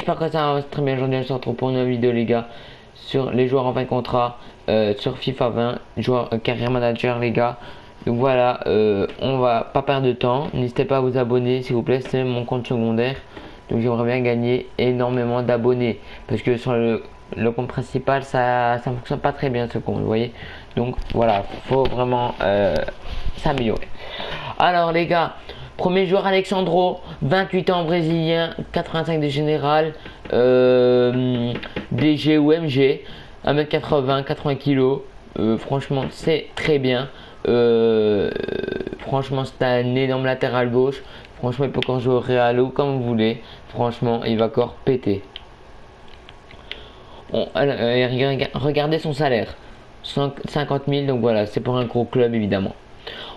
j'espère que ça va très bien. Aujourd'hui, on se retrouve pour une nouvelle vidéo, les gars, sur les joueurs en fin de contrat, sur FIFA 20, joueurs carrière manager, les gars. Donc voilà, on va pas perdre de temps. N'hésitez pas à vous abonner, s'il vous plaît, c'est mon compte secondaire. Donc j'aimerais bien gagner énormément d'abonnés. Parce que sur le compte principal, ça fonctionne pas très bien ce compte, vous voyez. Donc voilà, faut vraiment s'améliorer. Alors les gars, premier joueur Alexandro, 28 ans brésilien, 85 de général, DG ou MG, 1m80, 80 kg. Franchement, c'est très bien. Franchement, c'est un énorme latéral gauche. Franchement, il peut encore jouer au Real ou comme vous voulez. Franchement, il va encore péter. Regardez son salaire, 50 000. Donc voilà, c'est pour un gros club évidemment.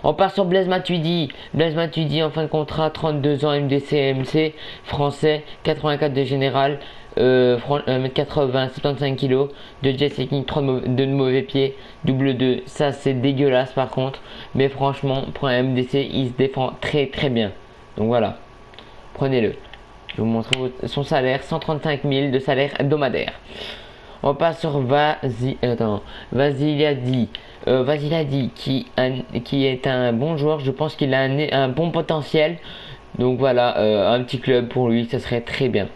On part sur Blaise Matuidi. Blaise Matuidi en fin de contrat, 32 ans, MDC, MC, français, 84 de général, 1m80, 75 kg, de jet technique, 2 mauvais pieds, double 2. Ça c'est dégueulasse par contre, mais franchement pour un MDC il se défend très très bien. Donc voilà, prenez-le. Je vais vous montrer son salaire, 135 000 de salaire hebdomadaire. On passe sur Vasiladi. Vasiladi qui est un bon joueur. Je pense qu'il a un bon potentiel. Donc voilà, un petit club pour lui, ça serait très bien.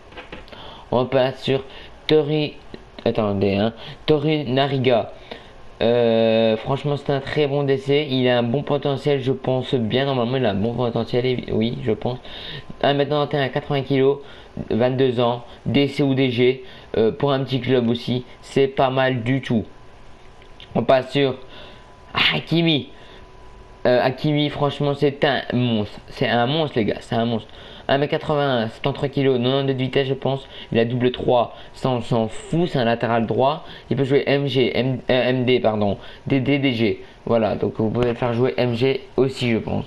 On passe sur Tori Nariga. Franchement, c'est un très bon décès. Il a un bon potentiel, je pense bien. Normalement, il a un bon potentiel, oui, je pense. 1m91, 80 kg, 22 ans, DC ou DG. Pour un petit club aussi, c'est pas mal du tout. On passe sur Hakimi. Hakimi, franchement, c'est un monstre. C'est un monstre, les gars, c'est un monstre. 1m81, 73 kg, 92 de vitesse, je pense. Il a double 3, ça on s'en fout, c'est un latéral droit. Il peut jouer MD, pardon, DD, DG. Voilà, donc vous pouvez le faire jouer MG aussi, je pense.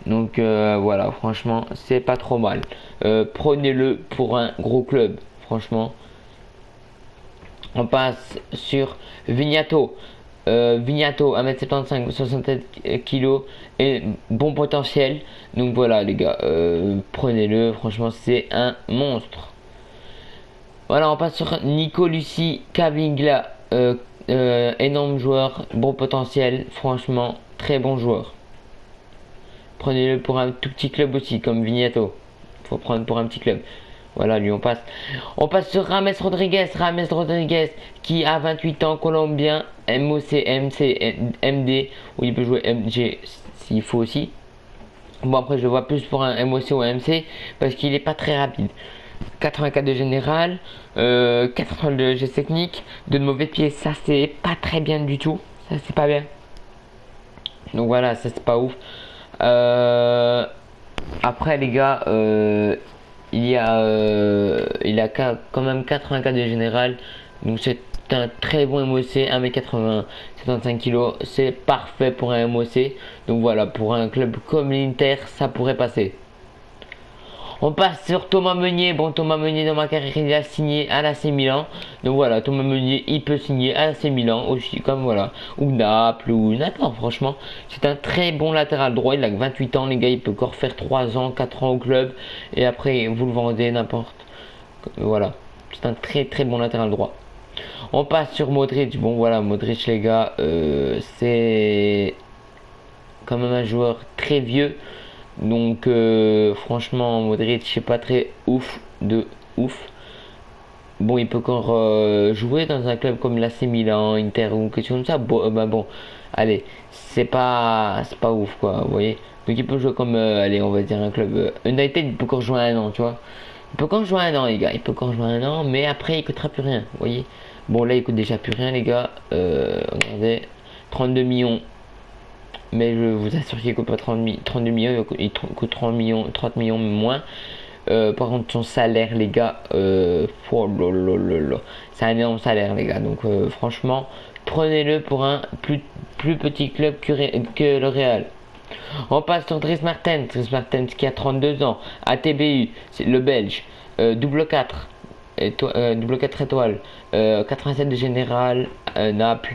Donc voilà, franchement, c'est pas trop mal. Prenez-le pour un gros club, franchement. On passe sur Vignato. Vignato, 1m75, 67 kg et bon potentiel. Donc voilà les gars, prenez-le, franchement c'est un monstre. Voilà, on passe sur Nico Lucie Caviglia, énorme joueur, bon potentiel, franchement très bon joueur. Prenez-le pour un tout petit club aussi, comme Vignato. Faut prendre pour un petit club. Voilà, lui on passe. On passe sur Rames Rodriguez. Rames Rodriguez qui a 28 ans, colombien, MOC, MC, MD, où il peut jouer MG s'il faut aussi. Bon après je vois plus pour un MOC ou un MC parce qu'il est pas très rapide. 84 de général, 80 de geste technique, de mauvais pieds, ça c'est pas très bien du tout. Ça c'est pas bien. Donc voilà, ça c'est pas ouf. Après les gars, il a quand même 84 de général, donc c'est un très bon MOC, 1m80, 75 kg, c'est parfait pour un MOC. Donc voilà, pour un club comme l'Inter, ça pourrait passer. On passe sur Thomas Meunier. Bon, Thomas Meunier dans ma carrière, il a signé à l'AC Milan. Donc voilà, Thomas Meunier, il peut signer à l'AC Milan aussi, comme voilà, ou Naples, ou n'importe, franchement. C'est un très bon latéral droit, il a que 28 ans, les gars, il peut encore faire 3 ans, 4 ans au club. Et après, vous le vendez n'importe. Voilà, c'est un très très bon latéral droit. On passe sur Modric. Bon voilà, Modric les gars, c'est quand même un joueur très vieux. Donc franchement Modric c'est pas très ouf de ouf. Bon il peut encore jouer dans un club comme l'AC Milan, Inter ou quelque chose comme ça. Bon, allez, c'est pas ouf quoi, vous voyez. Donc il peut jouer comme allez on va dire un club United, il peut encore jouer un an, tu vois. Il peut encore jouer un an les gars, il peut encore jouer un an, mais après il coûtera plus rien, vous voyez. Bon là il coûte déjà plus rien les gars. Regardez, 32 millions. Mais je vous assure qu'il coûte pas 32 millions, il coûte 30 millions moins. Par contre son salaire les gars, c'est un énorme salaire les gars. Donc franchement, prenez-le pour un plus petit club que le Real. On passe sur Dries Mertens. Dries Mertens qui a 32 ans, ATBU, c'est le Belge, double 4. Double 4 étoiles, 87 de général, Naples,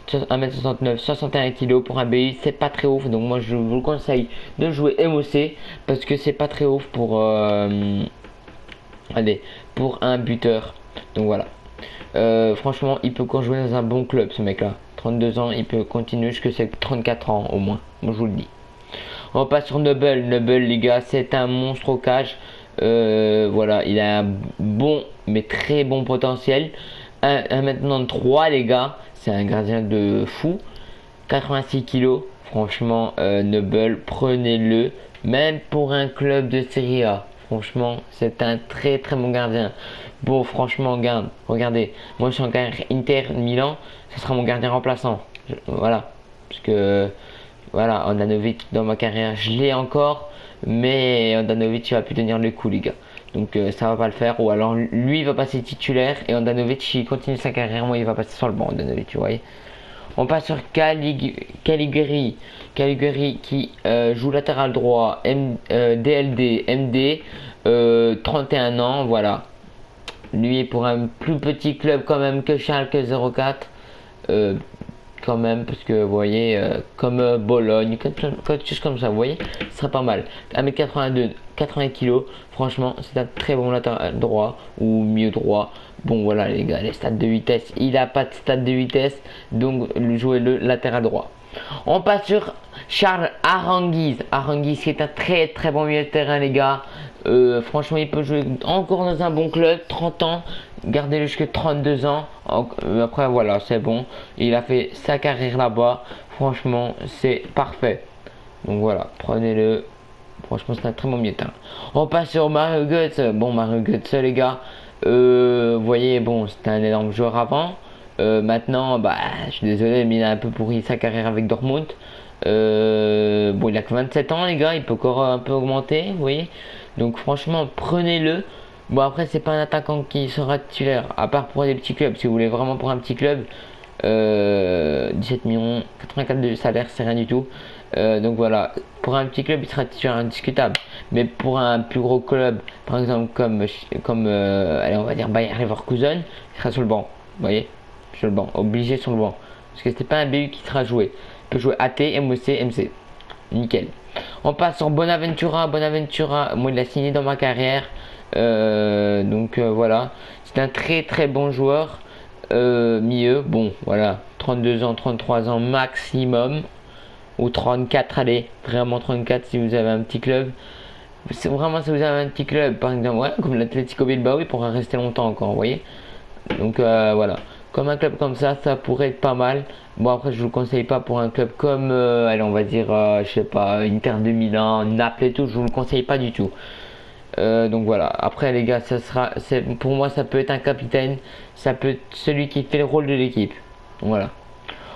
1m69, 61 kg pour un BI, c'est pas très ouf. Donc moi je vous conseille de jouer MOC parce que c'est pas très ouf Allez, pour un buteur. Donc voilà. Franchement, il peut encore jouer dans un bon club, ce mec-là. 32 ans, il peut continuer jusqu'à ses 34 ans au moins. Moi, je vous le dis. On passe sur Noble. Noble, les gars, c'est un monstre au cage. Voilà, il a un bon, mais très bon potentiel. Un maintenant 3, les gars. C'est un gardien de fou. 86 kilos. Franchement, Noble, prenez-le. Même pour un club de Serie A. Franchement, c'est un très très bon gardien. Bon, franchement, regardez. Moi, je suis en carrière Inter Milan. Ce sera mon gardien remplaçant. Voilà. Parce que, voilà, Andanovic, dans ma carrière, je l'ai encore. Mais Andanovic, il va plus tenir le coup, les gars. Donc, ça va pas le faire. Ou alors, lui, il va passer titulaire. Et Andanovic, il continue sa carrière. Moi, il va passer sur le banc, Andanovic, vous voyez. On passe sur Caligari. Caligari qui joue latéral droit, DLD, MD, 31 ans, voilà. Lui pour un plus petit club quand même que Schalke 04. Quand même, parce que vous voyez, comme Bologne, quelque chose comme ça, vous voyez, ce serait pas mal. 1m82, 80 kg, franchement, c'est un très bon latéral droit ou mieux droit. Bon, voilà, les gars, les stats de vitesse, il a pas de stats de vitesse, donc jouez le latéral droit. On passe sur Charles Aranguiz. Aranguiz qui est un très très bon milieu de terrain, les gars. Franchement, il peut jouer encore dans un bon club, 30 ans. Gardez-le jusqu'à 32 ans. Après, voilà, c'est bon. Il a fait sa carrière là-bas. Franchement, c'est parfait. Donc voilà, prenez-le. Franchement, c'est un très bon milieu de terrain. On passe sur Mario Götze. Bon, Mario Götze, les gars. Vous voyez, bon, c'était un énorme joueur avant. Maintenant, bah, je suis désolé, mais il a un peu pourri sa carrière avec Dortmund. Bon, il a que 27 ans, les gars, il peut encore un peu augmenter, vous voyez. Donc, franchement, prenez-le. Bon, après, c'est pas un attaquant qui sera titulaire, à part pour des petits clubs. Si vous voulez vraiment pour un petit club, 17 millions, 84 de salaire, c'est rien du tout. Donc voilà, pour un petit club, il sera titulaire indiscutable. Mais pour un plus gros club, par exemple, comme allez, on va dire Bayer Leverkusen, il sera sur le banc, vous voyez. Sur le banc, obligé sur le banc. Parce que c'est pas un BU qui sera joué. Il peut jouer AT, MOC, MC. Nickel. On passe sur Bonaventura. Bonaventura, moi il a signé dans ma carrière. Donc voilà. C'est un très très bon joueur. Milieu. Bon, voilà. 32 ans, 33 ans maximum. Ou 34, allez. Vraiment 34 si vous avez un petit club. C'est vraiment si vous avez un petit club, par exemple, ouais, comme l'Atlético Bilbao, il pourra rester longtemps encore, vous voyez. Donc voilà. Comme un club comme ça pourrait être pas mal. Bon, après, je vous le conseille pas pour un club comme, allez, on va dire, je sais pas, Inter de Milan, Naples et tout, je vous le conseille pas du tout. Donc voilà. Après, les gars, pour moi, ça peut être un capitaine, ça peut être celui qui fait le rôle de l'équipe. Voilà.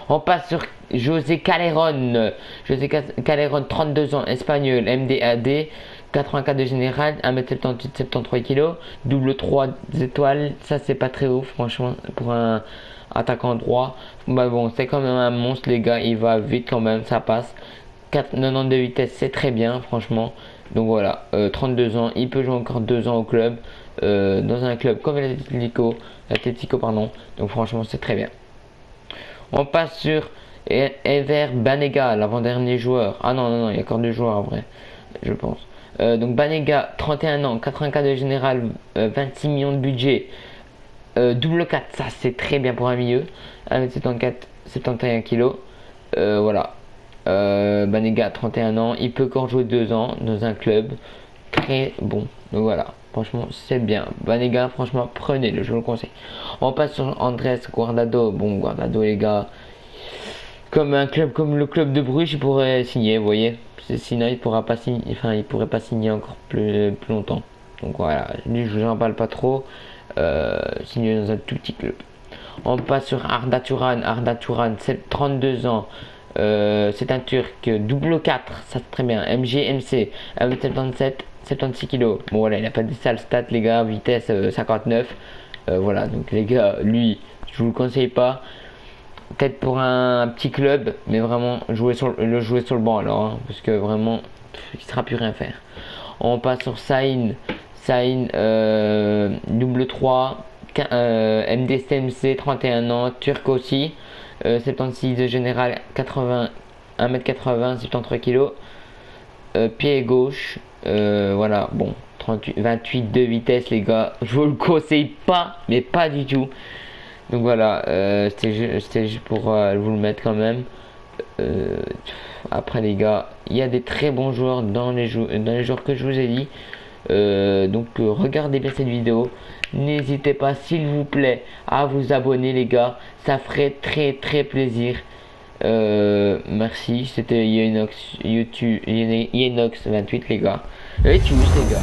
On passe sur José Calleron. José Calleron, 32 ans, espagnol, MDAD, 84 de général, 1m78, 73 kg, double 3 étoiles. Ça, c'est pas très ouf, franchement, pour un attaquant droit. Bah bon, c'est quand même un monstre, les gars. Il va vite quand même, ça passe. 4,90 de vitesse, c'est très bien, franchement. Donc voilà, 32 ans, il peut jouer encore 2 ans au club, dans un club comme l'Atlético, pardon. Donc franchement, c'est très bien. On passe sur Ever Banega, l'avant-dernier joueur. Ah non, non, non, il y a encore deux joueurs en vrai, je pense. Donc Banega, 31 ans, 84 de général, 26 millions de budget, double 4, ça c'est très bien pour un milieu. 1m74, 71 kg. Voilà. Banega, 31 ans, il peut encore jouer 2 ans dans un club. Très bon. Donc voilà, franchement, c'est bien. Banega, franchement, prenez-le, je vous le conseille. On passe sur Andrés Guardado. Bon, Guardado, les gars, comme un club comme le club de Bruges, il pourrait signer, vous voyez. Sinon, il pourra pas signer, enfin, il pourrait pas signer encore plus longtemps. Donc voilà, lui, je n'en parle pas trop. Signer dans un tout petit club. On passe sur Arda Turan. Arda Turan, 32 ans. C'est un Turc, double 4, ça c'est très bien. MC, 1m77, 76 kg. Bon voilà, il a pas de sales stats, les gars. Vitesse 59. Voilà, donc les gars, lui, je vous le conseille pas. Peut-être pour un petit club, mais vraiment jouer sur le banc alors, hein, parce que vraiment, il ne sera plus rien faire. On passe sur Saïn. Saïn, double 3, MDCMC, 31 ans, Turc aussi. 76 de général, 1m80, 73 kg. Pied gauche, voilà, bon, 28 de vitesse, les gars. Je vous le conseille pas, mais pas du tout. Donc voilà, c'était juste pour vous le mettre quand même. Après les gars, il y a des très bons joueurs dans les joueurs que je vous ai dit. Regardez bien cette vidéo. N'hésitez pas s'il vous plaît à vous abonner les gars. Ça ferait très plaisir. Merci, c'était Yenox 28 les gars. Et tchuss les gars.